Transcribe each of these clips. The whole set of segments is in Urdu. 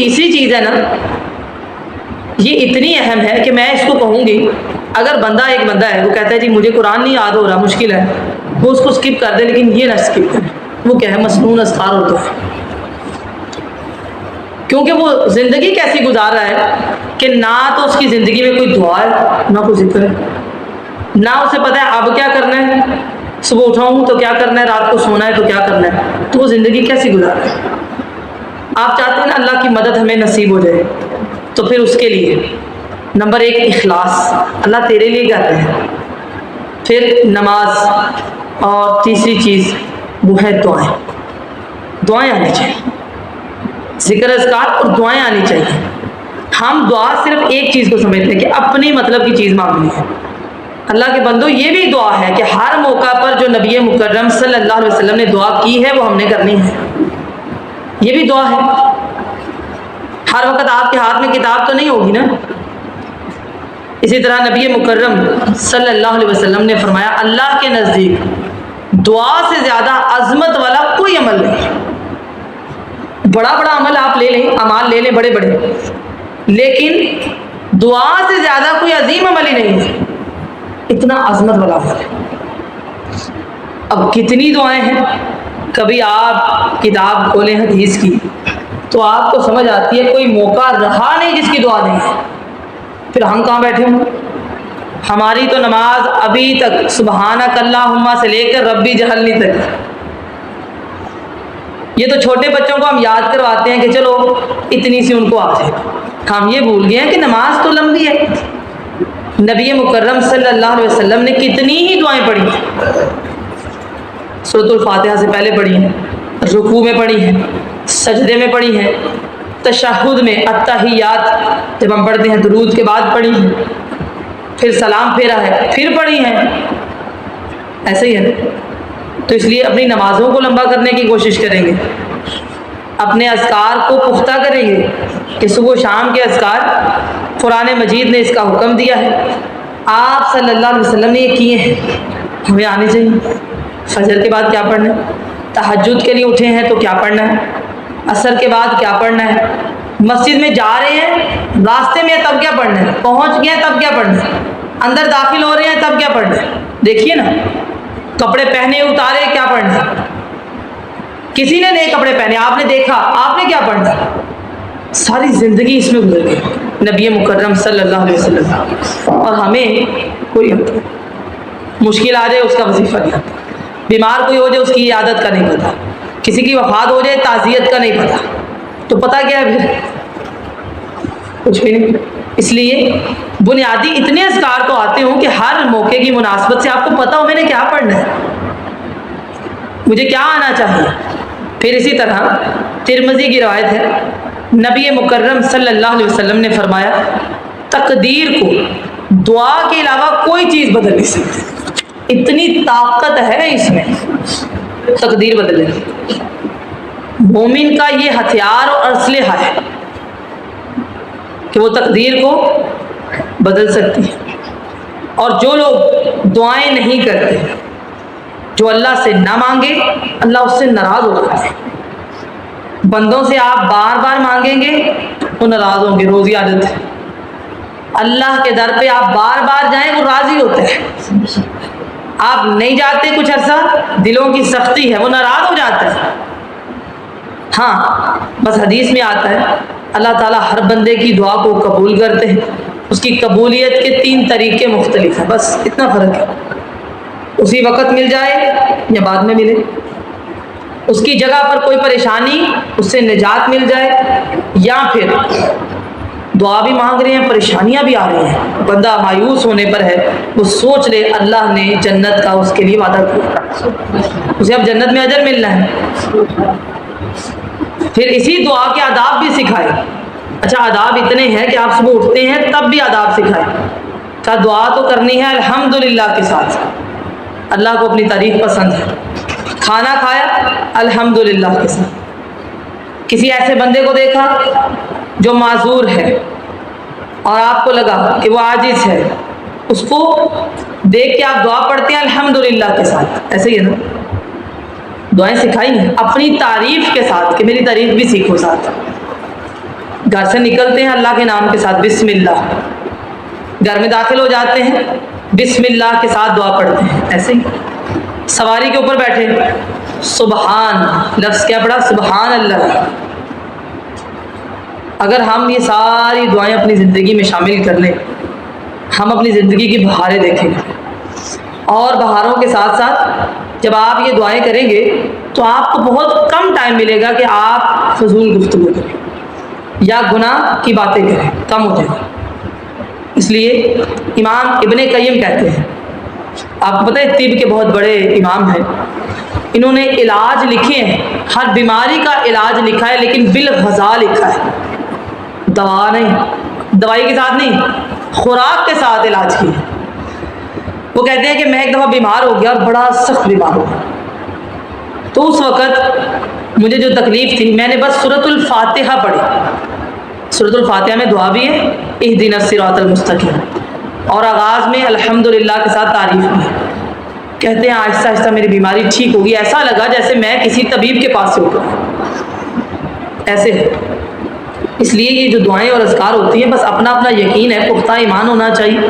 تیسری چیز ہے نا، یہ اتنی اہم ہے کہ میں اس کو کہوں گی، اگر ایک بندہ ہے وہ کہتا ہے جی مجھے قرآن نہیں یاد ہو رہا، مشکل ہے، وہ اس کو سکپ کر دے، لیکن یہ نہ سکپ کرے. وہ کیا ہے؟ مسنون اذکار ہوتا ہے. کیونکہ وہ زندگی کیسی گزار رہا ہے کہ نہ تو اس کی زندگی میں کوئی دعا ہے، نہ کوئی ذکر ہے، نہ اسے پتہ ہے اب کیا کرنا ہے، صبح اٹھاؤں تو کیا کرنا ہے، رات کو سونا ہے تو کیا کرنا ہے. تو وہ زندگی کیسی گزار رہا ہے؟ آپ چاہتے ہیں نا اللہ کی مدد ہمیں نصیب ہو جائے، تو پھر اس کے لیے نمبر 1 اخلاص، اللہ تیرے لیے کر رہے ہیں. پھر نماز، اور تیسری چیز وہ ہے دعائیں. دعائیں آنی چاہیے، ذکر اذکار اور دعائیں آنی چاہیے. ہم دعا صرف ایک چیز کو سمجھتے ہیں کہ اپنی مطلب کی چیز مانگنی ہے. اللہ کے بندو یہ بھی دعا ہے کہ ہر موقع پر جو نبی مکرم صلی اللہ علیہ وسلم نے دعا کی ہے وہ ہم نے کرنی ہے. یہ بھی دعا ہے. ہر وقت آپ کے ہاتھ میں کتاب تو نہیں ہوگی نا. اسی طرح نبی مکرم صلی اللہ علیہ وسلم نے فرمایا اللہ کے نزدیک دعا سے زیادہ عظمت والا کوئی عمل نہیں. بڑا بڑا عمل آپ لے لیں، اعمال لے لیں بڑے بڑے، لیکن دعا سے زیادہ کوئی عظیم عمل ہی نہیں ہے. اتنا عظمت والا عمل ہے. اب کتنی دعائیں ہیں. کبھی آپ کتاب کھولیں حدیث کی تو آپ کو سمجھ آتی ہے کوئی موقع رہا نہیں جس کی دعا نہیں ہے. پھر ہم کہاں بیٹھے ہوں؟ ہماری تو نماز ابھی تک سبحانک اللہم سے لے کر ربی جہلنی تک. یہ تو چھوٹے بچوں کو ہم یاد کرواتے ہیں کہ چلو اتنی سی ان کو آ جائے. ہم یہ بھول گئے ہیں کہ نماز تو لمبی ہے. نبی مکرم صلی اللہ علیہ وسلم نے کتنی ہی دعائیں پڑھی ہیں. سورۃ الفاتحہ سے پہلے پڑھی ہیں، رکوع میں پڑھی ہیں، سجدے میں پڑھی ہیں، تشہد میں التحیات جب ہم پڑھتے ہیں درود کے بعد پڑھی ہیں، پھر سلام پھیرا ہے پھر پڑھی ہیں. ایسے ہی ہے نا. تو اس لیے اپنی نمازوں کو لمبا کرنے کی کوشش کریں گے، اپنے اذکار کو پختہ کریں گے کہ صبح و شام کے اذکار قرآن مجید نے اس کا حکم دیا ہے. آپ صلی اللہ علیہ وسلم نے یہ کیے ہیں، ہمیں آنے چاہیے. فجر کے بعد کیا پڑھنا ہے، تہجد کے لیے اٹھے ہیں تو کیا پڑھنا ہے، عصر کے بعد کیا پڑھنا ہے، مسجد میں جا رہے ہیں راستے میں تب کیا پڑھنا ہے، پہنچ گئے تب کیا پڑھنا ہے، اندر داخل ہو رہے ہیں تب کیا پڑھنا ہے. دیکھیے نا، کپڑے پہنے اتارے کیا پڑھنا ہے. کسی نے نئے کپڑے پہنے، آپ نے دیکھا، آپ نے کیا پڑھنا ہے. ساری زندگی اس میں گزر گئی نبی مکرم صلی اللہ علیہ وسلم. اور ہمیں کوئی مشکل آ جائے اس کا وظیفہ نہیں آتا، بیمار کوئی ہو جائے اس کی عیادت کا نہیں پتہ، کسی کی وفات ہو جائے تعزیت کا نہیں پتہ، تو پتہ کیا ہے پھر؟ کچھ بھی نہیں. اس لیے بنیادی اتنے اذکار تو آتے ہوں کہ ہر موقع کی مناسبت سے آپ کو پتہ ہو میں نے کیا پڑھنا ہے، مجھے کیا آنا چاہیے. پھر اسی طرح ترمذی کی روایت ہے، نبی مکرم صلی اللہ علیہ وسلم نے فرمایا تقدیر کو دعا کے علاوہ کوئی چیز بدل نہیں سکتی. اتنی طاقت ہے اس میں تقدیر بدلنے کی. مومن کا یہ ہتھیار اور اسلحہ ہے کہ وہ تقدیر کو بدل سکتی ہے. اور جو لوگ دعائیں نہیں کرتے، جو اللہ سے نہ مانگے اللہ اس سے ناراض ہو جاتا ہے. بندوں سے آپ بار بار مانگیں گے وہ ناراض ہوں گے، روزی عادت ہے. اللہ کے در پہ آپ بار بار جائیں وہ راضی ہوتے ہیں. آپ نہیں جاتے کچھ عرصہ، دلوں کی سختی ہے، وہ ناراض ہو جاتا ہے. ہاں بس حدیث میں آتا ہے اللہ تعالیٰ ہر بندے کی دعا کو قبول کرتے ہیں. اس کی قبولیت کے 3 طریقے مختلف ہیں، بس اتنا فرق ہے. اسی وقت مل جائے یا بعد میں ملے، اس کی جگہ پر کوئی پریشانی اس سے نجات مل جائے، یا پھر دعا بھی مانگ رہے ہیں پریشانیاں بھی آ رہی ہیں، بندہ مایوس ہونے پر ہے، وہ سوچ لے اللہ نے جنت کا اس کے لیے وعدہ کیا، اسے اب جنت میں اجر ملنا ہے. پھر اسی دعا کے آداب بھی سکھائے. اچھا آداب اتنے ہیں کہ آپ صبح اٹھتے ہیں تب بھی آداب سکھائے. کہا دعا تو کرنی ہے الحمدللہ کے ساتھ، اللہ کو اپنی تعریف پسند ہے. کھانا کھایا الحمدللہ کے ساتھ. کسی ایسے بندے کو دیکھا جو معذور ہے اور آپ کو لگا کہ وہ عاجز ہے، اس کو دیکھ کے آپ دعا پڑھتے ہیں الحمدللہ کے ساتھ. ایسے ہی ہے نا، دعائیں سکھائی ہیں اپنی تعریف کے ساتھ کہ میری تعریف بھی سیکھو ساتھ. گھر سے نکلتے ہیں اللہ کے نام کے ساتھ بسم اللہ، گھر میں داخل ہو جاتے ہیں بسم اللہ کے ساتھ دعا پڑھتے ہیں، ایسے ہی سواری کے اوپر بیٹھے سبحان، لفظ کیا پڑھا؟ سبحان اللہ۔ اگر ہم یہ ساری دعائیں اپنی زندگی میں شامل کر لیں، ہم اپنی زندگی کی بہاریں دیکھیں گے، اور بہاروں کے ساتھ ساتھ جب آپ یہ دعائیں کریں گے تو آپ کو بہت کم ٹائم ملے گا کہ آپ فضول گفتگو کریں یا گناہ کی باتیں کریں، کم ہو جائے گا۔ اس لیے امام ابن قیم کہتے ہیں، آپ کو پتہ ہے طب کے بہت بڑے امام ہیں، انہوں نے علاج لکھے ہیں، ہر بیماری کا علاج لکھا ہے لیکن بالغذا لکھا ہے، دوا نہیں، دوائی کے ساتھ نہیں، خوراک کے ساتھ علاج کی ہے۔ وہ کہتے ہیں کہ میں ایک دفعہ بیمار ہو گیا، بڑا سخت بیمار ہو گیا، تو اس وقت مجھے جو تکلیف تھی میں نے بس سورۃ الفاتحہ پڑھی۔ سورۃ الفاتحہ میں دعا بھی ہے اہدنا الصراط المستقیم، اور آغاز میں الحمدللہ کے ساتھ تعریف بھی ہے۔ کہتے ہیں آہستہ آہستہ میری بیماری ٹھیک ہوگی، ایسا لگا جیسے میں کسی طبیب کے پاس سے ہو گیا، ایسے ہے۔ اس لیے یہ جو دعائیں اور اذکار ہوتی ہیں بس اپنا اپنا یقین ہے، پختہ ایمان ہونا چاہیے۔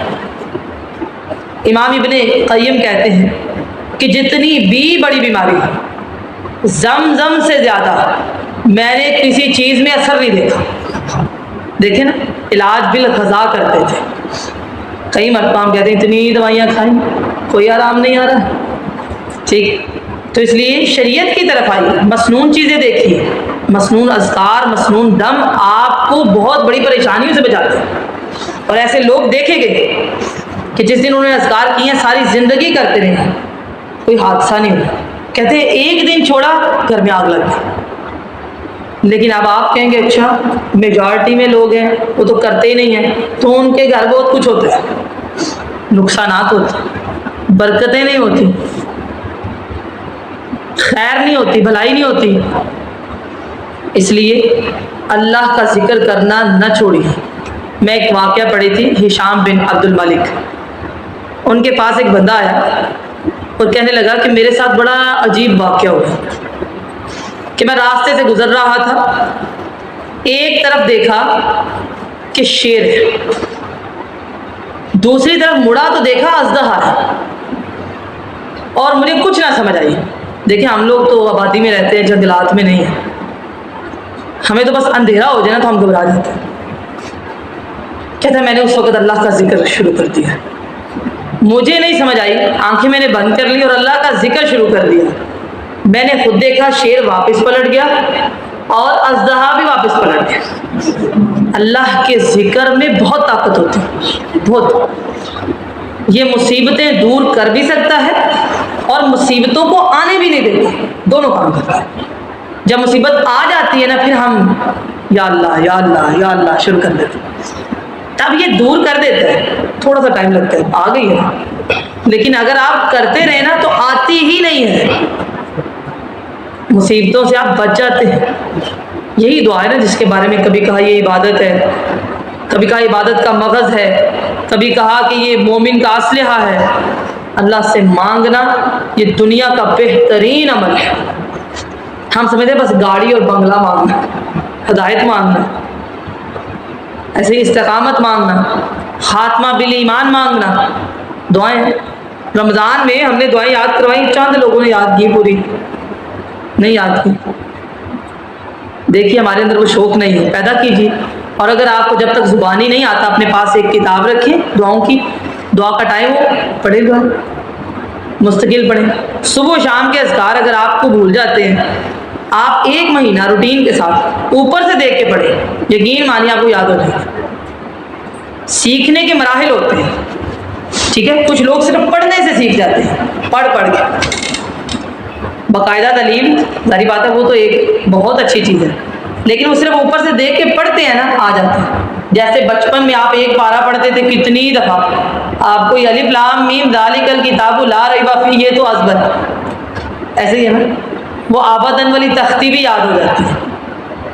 امام ابن قیم کہتے ہیں کہ جتنی بھی بڑی بیماری ہے، زمزم سے زیادہ میں نے کسی چیز میں اثر نہیں دیکھا۔ دیکھیں نا، علاج بالغذا کرتے تھے، کئی مرتبہ ہم کہتے ہیں اتنی دوائیاں کھائیں کوئی آرام نہیں آ رہا، ٹھیک؟ تو اس لیے شریعت کی طرف آئیے، مسنون چیزیں دیکھیے، مسنون اذکار، مسنون دم آپ کو بہت بڑی پریشانیوں سے بچاتے ہیں۔ اور ایسے لوگ دیکھے گئے کہ جس دن انہوں نے اذکار کیے ہیں ساری زندگی کرتے رہے، کوئی حادثہ نہیں ہوا۔ کہتے ہیں ایک دن چھوڑا گھر میں آگ لگ گئی۔ لیکن اب آپ کہیں گے اچھا میجارٹی میں لوگ ہیں وہ تو کرتے ہی نہیں ہیں، تو ان کے گھر بہت کچھ ہوتا ہے، نقصانات ہوتے، برکتیں نہیں ہوتی، خیر نہیں ہوتی، بھلائی نہیں ہوتی۔ اس لیے اللہ کا ذکر کرنا نہ چھوڑیے۔ میں ایک واقعہ پڑھی تھی، ہشام بن عبد الملک، ان کے پاس ایک بندہ آیا اور کہنے لگا کہ میرے ساتھ بڑا عجیب واقعہ ہوا کہ میں راستے سے گزر رہا تھا، ایک طرف دیکھا کہ شیر ہے، دوسری طرف مڑا تو دیکھا اژدہا ہے، اور مجھے کچھ نہ سمجھ آئی۔ دیکھیں ہم لوگ تو آبادی میں رہتے ہیں، جنگلات میں نہیں ہیں، ہمیں تو بس اندھیرا ہو جائے نا تو ہم گھبرا جاتے ہیں۔ کہتا ہے میں نے اس وقت اللہ کا ذکر شروع کر دیا، مجھے نہیں سمجھ آئی، آنکھیں میں نے بند کر لی اور اللہ کا ذکر شروع کر دیا۔ میں نے خود دیکھا شیر واپس پلٹ گیا اور اژدہا بھی واپس پلٹ گیا۔ اللہ کے ذکر میں بہت طاقت ہوتی ہے، بہت۔ یہ مصیبتیں دور کر بھی سکتا ہے اور مصیبتوں کو آنے بھی نہیں دیتا، دونوں کام کرتا ہے۔ جب مصیبت آ جاتی ہے نا پھر ہم یا اللہ یا اللہ یا اللہ شروع کر دیتے ہیں، تب یہ دور کر دیتا ہے، تھوڑا سا ٹائم لگتا ہے، آ گئی ہے، لیکن اگر آپ کرتے رہے نا تو آتی ہی نہیں ہے، مصیبتوں سے آپ بچ جاتے ہیں۔ یہی دعا ہے نا جس کے بارے میں کبھی کہا یہ عبادت ہے، کبھی کہا عبادت کا مغز ہے، کبھی کہا کہ یہ مومن کا اسلحہ ہے۔ اللہ سے مانگنا یہ دنیا کا بہترین عمل ہے۔ ہم سمجھتے بس گاڑی اور بنگلہ مانگنا، ہدایت مانگنا، ایسے ہی استقامت مانگنا، خاتمہ بالایمان مانگنا، دعائیں۔ رمضان میں ہم نے دعائیں یاد کروائی، چند لوگوں نے یاد کی، پوری نہیں یاد کی۔ دیکھیے ہمارے اندر وہ شوق نہیں ہے، پیدا کیجیے۔ اور اگر آپ کو جب تک زبانی نہیں آتا اپنے پاس ایک کتاب رکھیں دعاؤں کی، دعا کا ٹائم ہو پڑھے گا، مستقل پڑھیں۔ صبح و شام کے اذکار اگر آپ کو بھول جاتے ہیں، آپ ایک مہینہ روٹین کے ساتھ اوپر سے دیکھ کے پڑھیں، یقین مانیے آپ کو یاد ہو جائے گا۔ سیکھنے کے مراحل ہوتے ہیں، ٹھیک ہے؟ کچھ لوگ صرف پڑھنے سے سیکھ جاتے ہیں، پڑھ کے باقاعدہ تعلیم، ظاہری بات ہے وہ تو ایک بہت اچھی چیز ہے، لیکن وہ صرف اوپر سے دیکھ کے پڑھتے ہیں نا، آ جاتے ہیں۔ جیسے بچپن میں آپ ایک پارہ پڑھتے تھے کتنی دفعہ، آپ کو الف لام میم ذالک الکتاب لا ریب فیہ، یہ تو ازبر، ایسے ہی ہے نا، وہ آبادن والی تختی بھی یاد ہو جاتی ہے۔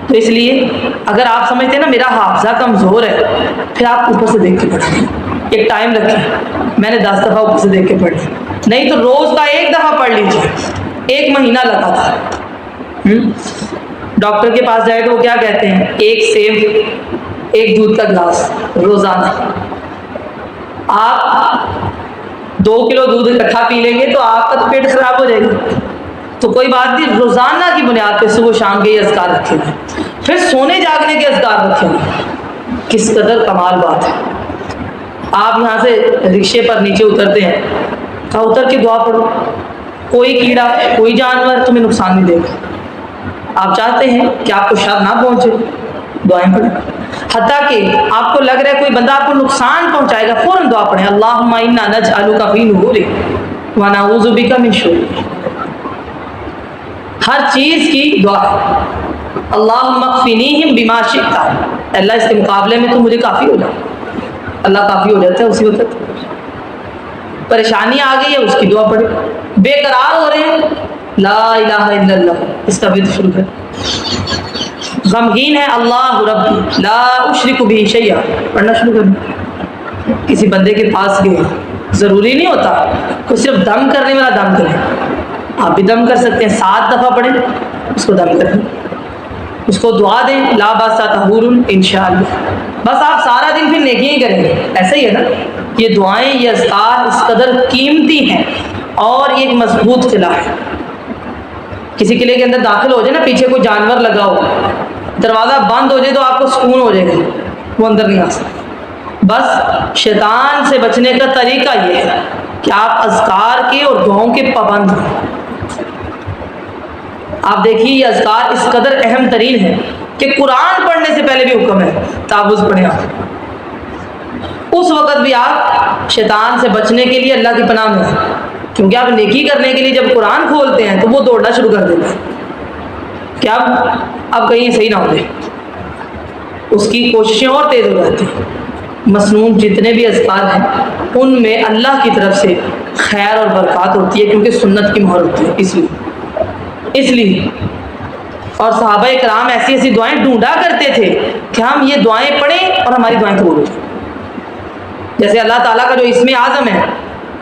تو اس لیے اگر آپ سمجھتے ہیں نا میرا حافظہ کمزور ہے، پھر آپ اوپر سے دیکھ کے پڑھیں، ایک ٹائم رکھیں، میں نے 10 دفعہ اوپر سے دیکھ کے پڑھی، نہیں تو روز کا ایک دفعہ پڑھ لیجیے، ایک مہینہ لگا تھا۔ ڈاکٹر کے پاس جائے تو وہ کیا کہتے ہیں؟ ایک سیب، ایک دودھ کا گلاس روزانہ. آپ 2 کلو دودھ اکٹھا پی لیں گے تو آپ کا تو پیٹ خراب ہو جائے گا. تو کوئی بات نہیں، روزانہ کی بنیاد پہ صبح شام کے یہ اذکار رکھیں گے. پھر سونے جاگنے کے اذکار رکھیں گے. کس قدر کمال بات ہے. آپ یہاں سے رکشے پر نیچے اترتے ہیں، کہا اتر کے دعا پڑھو، کوئی کیڑا کوئی جانور تمہیں نقصان نہیں دے گا. آپ چاہتے ہیں کہ آپ کو شر نہ پہنچے، دعائیں پڑھیں. حتیٰ کہ آپ کو لگ رہا ہے کوئی بندہ آپ کو نقصان پہنچائے گا، فوراً دعا پڑھیں، اللہم انا نجعلک فی نحورک ونعوذ بک من شرک. ہر چیز کی دعا ہے. اللہم اکفنیہم بما شئت، اللہ اس کے مقابلے میں تو مجھے کافی ہو جائے. اللہ کافی ہو جاتا ہے اسی وقت. پریشانی آ گئی ہے، اس کی دعا پڑھیں. بے قرار ہو رہے ہیں، لا الہ الا اللہ، اس کا ورد شروع کریں. غمگین ہے، اللہ ربی لا اشرک بہ شیئا، پڑھنا شروع کریں. کسی بندے کے پاس گئے، ضروری نہیں ہوتا کہ صرف دم کرنے والا دم کریں، آپ بھی دم کر سکتے ہیں. 7 دفعہ پڑھیں، اس کو دم کریں، اس کو دعا دیں، لا باس طہور انشاءاللہ. بس آپ سارا دن پھر نیکیاں ہی کریں گے. ایسا ہی ہے نا، یہ دعائیں، یہ اذکار اس قدر قیمتی ہیں اور یہ ایک مضبوط قلعہ ہے. کسی قلعے کے اندر داخل ہو جائے نا، پیچھے کوئی جانور لگا ہو، دروازہ بند ہو جائے تو آپ کو سکون ہو جائے گا، وہ اندر نہیں آ سکتا. بس شیطان سے بچنے کا طریقہ یہ ہے کہ آپ اذکار کے اور دعاؤں کے پابند ہوں. آپ دیکھیے یہ اذکار اس قدر اہم ترین ہے کہ قرآن پڑھنے سے پہلے بھی حکم ہے تعوذ پڑھیں. آپ اس وقت بھی آپ شیطان سے بچنے کے لیے اللہ کی پناہ میں ہیں، کیونکہ آپ نیکی کرنے کے لیے جب قرآن کھولتے ہیں تو وہ دوڑنا شروع کر دیتے ہیں کہ اب کہیں صحیح نہ ہو جائے. اس کی کوششیں اور تیز ہو جاتی ہیں. مسنون جتنے بھی اذکار ہیں ان میں اللہ کی طرف سے خیر اور برکات ہوتی ہے، کیونکہ سنت کی مہر ہوتی ہے. اس لیے اور صحابہ کرام ایسی ایسی دعائیں ڈھونڈا کرتے تھے کہ ہم یہ دعائیں پڑھیں اور ہماری دعائیں قبول ہو جائیں. جیسے اللہ تعالیٰ کا جو اسم اعظم ہے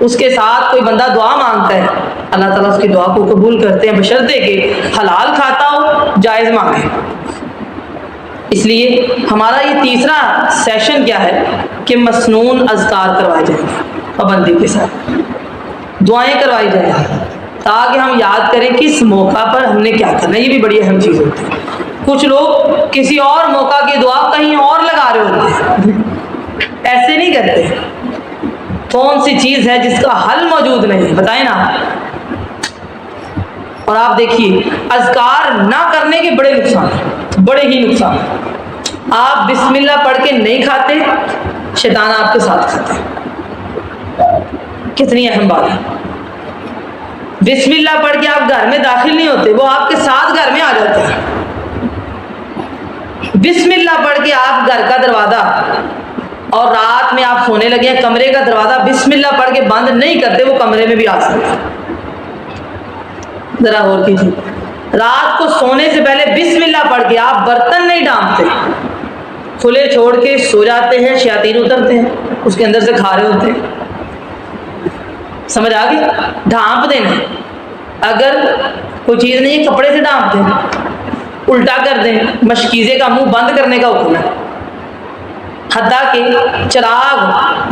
اس کے ساتھ کوئی بندہ دعا مانگتا ہے، اللہ تعالیٰ اس کی دعا کو قبول کرتے ہیں، بشرطے کہ حلال کھاتا ہو، جائز مانگے. اس لیے ہمارا یہ تیسرا سیشن کیا ہے کہ مسنون اذکار کروائے جائیں گے، پابندی کے ساتھ دعائیں کروائی جائیں گی، تاکہ ہم یاد کریں کہ اس موقع پر ہم نے کیا کرنا ہے. یہ بھی بڑی اہم چیز ہوتی ہے. کچھ لوگ کسی اور موقع کی دعا کہیں اور لگا رہے ہوتے ہیں، ایسے نہیں کرتے. کون سی چیز ہے جس کا حل موجود نہیں، بتائیں نا. اور آپ دیکھیے اذکار نہ کرنے کے بڑے نقصان ہیں، بڑے ہی نقصان. آپ بسم اللہ پڑھ کے نہیں کھاتے، شیطان آپ کے ساتھ کھاتے ہیں. کتنی اہم بات ہے. بسم اللہ پڑھ کے آپ گھر میں داخل نہیں ہوتے، وہ آپ کے ساتھ گھر میں آ جاتے ہیں. بسم اللہ پڑھ کے آپ گھر کا دروازہ، اور رات میں آپ سونے لگے ہیں، کمرے کا دروازہ بسم اللہ پڑھ کے بند نہیں کرتے، وہ کمرے میں بھی آ سکتے ہیں. ذرا غور کیجیے، رات کو سونے سے پہلے بسم اللہ پڑھ کے آپ برتن نہیں ڈھانپتے، کھلے چھوڑ کے سو جاتے ہیں، شیاطین اترتے ہیں اس کے اندر سے کھا رہے ہوتے ہیں. سمجھ آ گئی؟ ڈھانپ دینا، اگر کوئی چیز نہیں ہے کپڑے سے ڈھانپ دیں، الٹا کر دیں. مشکیزے کا منہ بند کرنے کا حکم ہے. حتیٰ کہ چراغ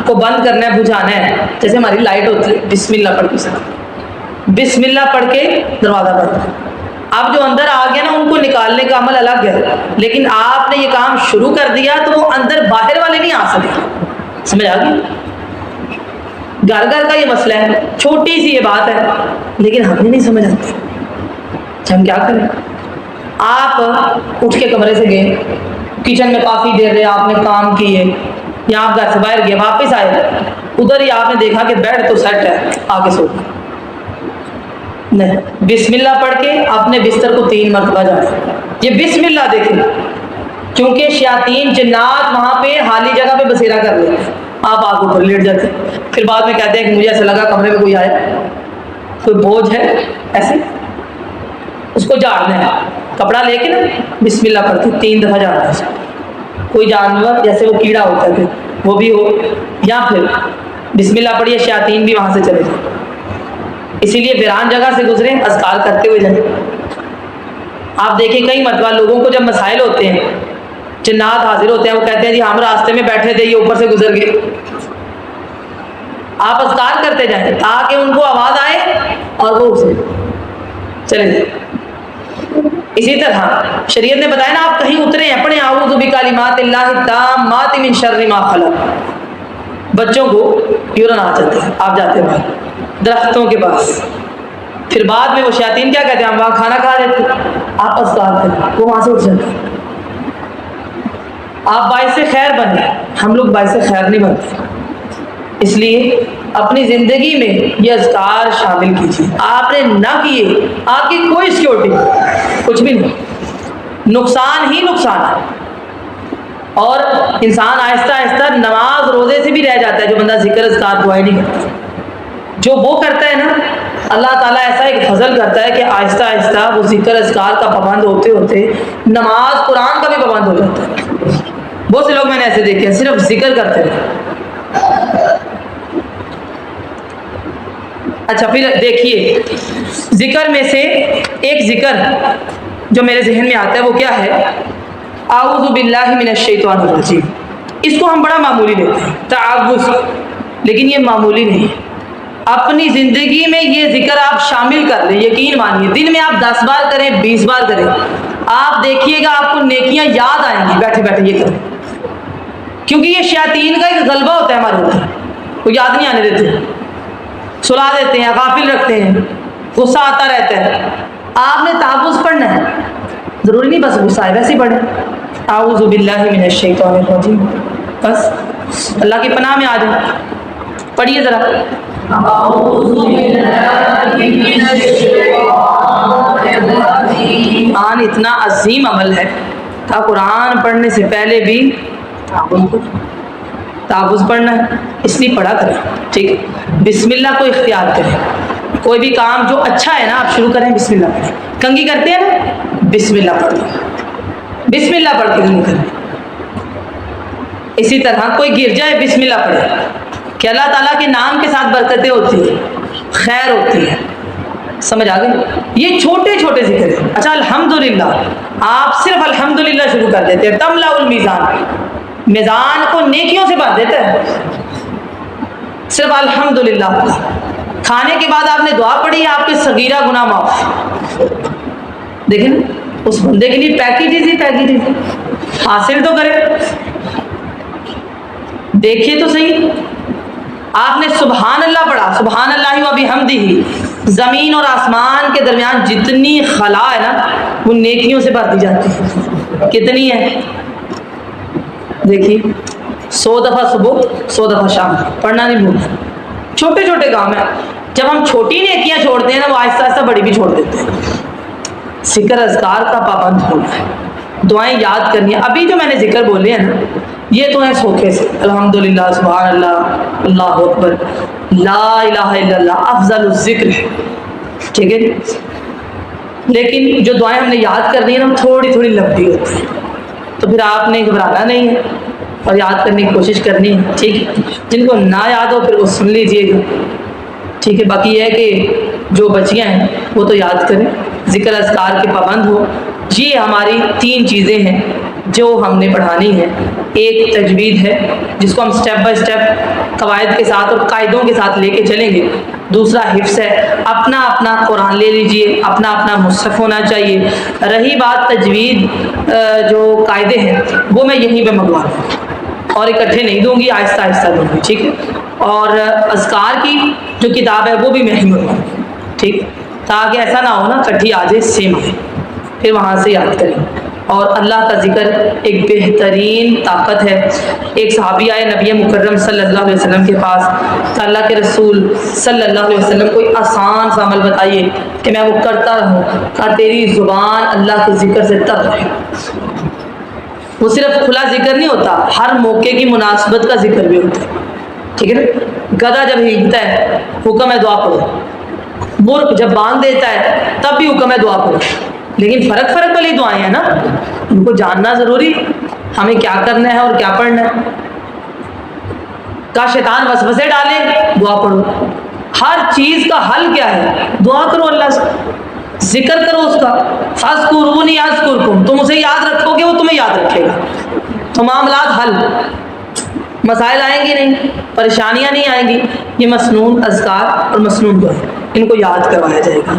کو بند کرنا ہے، بجھانا ہے، جیسے ہماری لائٹ ہوتی ہے، بسم اللہ پڑھ کے بسم اللہ پڑھ کے دروازہ بند. اب جو اندر آ گیا نا ان کو نکالنے کا عمل الگ ہے، لیکن آپ نے یہ کام شروع کر دیا تو وہ اندر باہر والے نہیں آ سکتے. سمجھ آ گئی؟ گھر گھر کا یہ مسئلہ ہے، چھوٹی سی یہ بات ہے لیکن ہمیں نہیں سمجھ آتی. ہم کیا کریں؟ آپ اٹھ کے کمرے سے گئے، کچن میں کافی دیر رہے، آپ نے کام کیے، یا آپ گھر سے باہر گئے، واپس آئے، ادھر ہی آپ نے دیکھا کہ بیڈ تو سیٹ ہے، آگے سو نہیں. بسم اللہ پڑھ کے اپنے بستر کو 3 مرتبہ جائیں. یہ بسم اللہ دیکھیں، کیونکہ شیاطین جنات وہاں پہ خالی جگہ پہ بسیرا کر لیتے ہیں. آپ آگ اوپر لیٹ جاتے ہیں، پھر بعد میں کہتے ہیں کہ مجھے ایسا لگا کمرے میں کوئی آیا، کوئی بوجھ ہے، ایسے اس کو جھاڑنا ہے. کپڑا لے کے نا بسم اللہ پڑھتے 3 دفعہ جھاڑنا ہے. کوئی جانور جیسے وہ کیڑا ہوتا ہے وہ بھی ہو، یا پھر بسم اللہ پڑھیے شیاطین بھی وہاں سے چلے جائیں. اسی لیے ویران جگہ سے گزریں، اذکار کرتے ہوئے جائیں. آپ دیکھیں کئی مرتبہ لوگوں کو جب مسائل ہوتے ہیں، جنات حاضر ہوتے ہیں، وہ کہتے ہیں جی ہم راستے میں بیٹھے تھے، یہ اوپر سے گزر گئے. آپ اذکار کرتے جائیں تاکہ ان کو آواز آئے اور وہ اسے چلے جائیں. اسی طرح شریعت نے بتایا نا، آپ کہیں اترے ہیں، پڑھیں اعوذ بکلمات اللہ التامات من شر ما خلق. بچوں کو یورین آ جاتا ہے، آپ جاتے ہیں باہر درختوں کے پاس، پھر بعد میں وہ شیاطین کیا کہتے ہیں، ہم وہاں کھانا کھا رہے تھے، آپ اذکار کریں، وہ وہاں سے اٹھ جاتے ہیں. آپ باعث خیر بنے، ہم لوگ باعث خیر نہیں بنتے. اس لیے اپنی زندگی میں یہ اذکار شامل کیجیے. آپ نے نہ کیے، آپ کی کوئی سیکورٹی کچھ بھی نہیں، نقصان ہی نقصان ہے. اور انسان آہستہ آہستہ نماز روزے سے بھی رہ جاتا ہے جو بندہ ذکر اذکار دعائیں نہیں کرتا. جو وہ کرتا ہے نا، اللہ تعالیٰ ایسا ایک فضل کرتا ہے کہ آہستہ آہستہ وہ ذکر اذکار کا پابند ہوتے ہوتے نماز قرآن کا بھی پابند ہو جاتا ہے. بہت سے لوگ میں نے ایسے دیکھے ہیں صرف ذکر کرتے ہیں. اچھا پھر دیکھیے، ذکر میں سے ایک ذکر جو میرے ذہن میں آتا ہے وہ کیا ہے، اعوذ باللہ من الشیطان الرجیم. اس کو ہم بڑا معمولی لیتے ہیں، تعوذ، لیکن یہ معمولی نہیں ہے. اپنی زندگی میں یہ ذکر آپ شامل کر لیں، یقین مانیے دن میں آپ 10 بار کریں، 20 بار کریں، آپ دیکھیے گا آپ کو نیکیاں یاد آئیں گی بیٹھے بیٹھے یہ کریں. کیونکہ یہ شیاطین کا ایک غلبہ ہوتا ہے ہمارے اوپر، وہ یاد نہیں آنے دیتے، سلا دیتے ہیں، غافل رکھتے ہیں، غصہ آتا رہتا ہے. آپ نے تعوذ پڑھنا ہے، ضروری نہیں بس غصہ ہے ویسے ہی پڑھیں، اعوذ باللہ من الشیطان الرجیم، بس اللہ کی پناہ میں آ جائیں. پڑھیے ذرا. قرآن اتنا عظیم عمل ہے کہ قرآن پڑھنے سے پہلے بھی تعوذ پڑھنا ہے، اس لیے پڑھا کریں. ٹھیک ہے، بسم اللہ کو اختیار کریں. کوئی بھی کام جو اچھا ہے نا آپ شروع کریں بسم اللہ پڑھیں. کنگھی کرتے ہیں نا، بسم اللہ پڑھ لیں، بسم اللہ پڑھ کے کنگھی کریں. اسی طرح کوئی گر جائے بسم اللہ پڑھے کہ اللہ تعالیٰ کے نام کے ساتھ برکتیں ہوتی ہیں، خیر ہوتی ہے. سمجھ آ گئی؟ یہ چھوٹے چھوٹے ذکر ہیں. اچھا الحمدللہ، آپ صرف الحمدللہ شروع کر دیتے ہیں، تملا المیزان، میزان کو نیکیوں سے بھر دیتا ہے. صرف الحمدللہ. کھانے کے بعد آپ نے دعا پڑھی، آپ کے صغیرہ گناہ معاف. دیکھیں نا، اس بندے کے لیے پیکیجز ہی پیکیجز، حاصل تو کرے. دیکھیے تو صحیح، آپ نے سبحان اللہ پڑھا، سبحان اللہ و بحمدہ، زمین اور آسمان کے درمیان جتنی خلا ہے نا وہ نیکیوں سے بھر دی جاتی ہے. کتنی ہے دیکھیے، 100 دفعہ صبح، 100 دفعہ شام، پڑھنا نہیں بھولنا. چھوٹے چھوٹے کام ہیں. جب ہم چھوٹی نیکیاں چھوڑتے ہیں نا وہ آہستہ آہستہ بڑی بھی چھوڑ دیتے ہیں. ذکر اذکار کا پابند ہونا ہے، دعائیں یاد کرنی ہیں. ابھی جو میں نے ذکر بولے ہیں نا یہ تو ہیں سوکھے سے، الحمدللہ، سبحان اللہ، اللہ اکبر، لا الہ الا اللہ افضل الذکر ہے. ٹھیک ہے، لیکن جو دعائیں ہم نے یاد کرنی ہے نا تھوڑی تھوڑی لمبی ہوتی ہیں، تو پھر آپ نے گھبرانا نہیں ہے اور یاد کرنے کی کوشش کرنی ہے. ٹھیک ہے، جن کو نہ یاد ہو پھر وہ سن لیجئے گا. ٹھیک ہے، باقی یہ ہے کہ جو بچیاں ہیں وہ تو یاد کریں، ذکر اذکار کے پابند ہو. یہ ہماری 3 چیزیں ہیں جو ہم نے پڑھانی ہے. ایک تجوید ہے جس کو ہم سٹیپ بائی سٹیپ قواعد کے ساتھ اور قاعدوں کے ساتھ لے کے چلیں گے. دوسرا حفظ ہے، اپنا اپنا قرآن لے لیجئے، اپنا اپنا مصحف ہونا چاہیے. رہی بات تجوید جو قاعدے ہیں وہ میں یہیں پہ منگوا دوں اور اکٹھے نہیں دوں گی، آہستہ آہستہ دوں گی. ٹھیک ہے، اور اذکار کی جو کتاب ہے وہ بھی میں ہی منگواؤں گی. ٹھیک، تاکہ ایسا نہ ہو نا کٹھی آ جائے سیم آئے، پھر وہاں سے یاد کریں. اور اللہ کا ذکر ایک بہترین طاقت ہے. ایک صحابی آئے نبی مکرم صلی اللہ علیہ وسلم کے پاس کہ اللہ کے رسول صلی اللہ علیہ وسلم کوئی آسان سا عمل بتائیے کہ میں وہ کرتا رہوں. کہا تیری زبان اللہ کے ذکر سے تر رہے. وہ صرف کھلا ذکر نہیں ہوتا، ہر موقع کی مناسبت کا ذکر بھی ہوتا ہے. ٹھیک ہے نا، گدھا جب ہینگتا ہے حکم ہے دعا پڑھو، مرغ جب باندھ دیتا ہے تب بھی حکم ہے دعا پڑھو. لیکن فرق والی دعائیں ہیں نا، ان کو جاننا ضروری، ہمیں کیا کرنا ہے اور کیا پڑھنا ہے. کا شیطان وسوسے ڈالے، دعا پڑھو. ہر چیز کا حل کیا ہے؟ دعا کرو اللہ سے. ذکر کرو اس کا. فاذکرونی اذکرکم، تم اسے یاد رکھو گے وہ تمہیں یاد رکھے گا، تو معاملات حل، مسائل آئیں گے نہیں، پریشانیاں نہیں آئیں گی. یہ مسنون اذکار اور مسنون دعائیں، ان کو یاد کروایا جائے گا.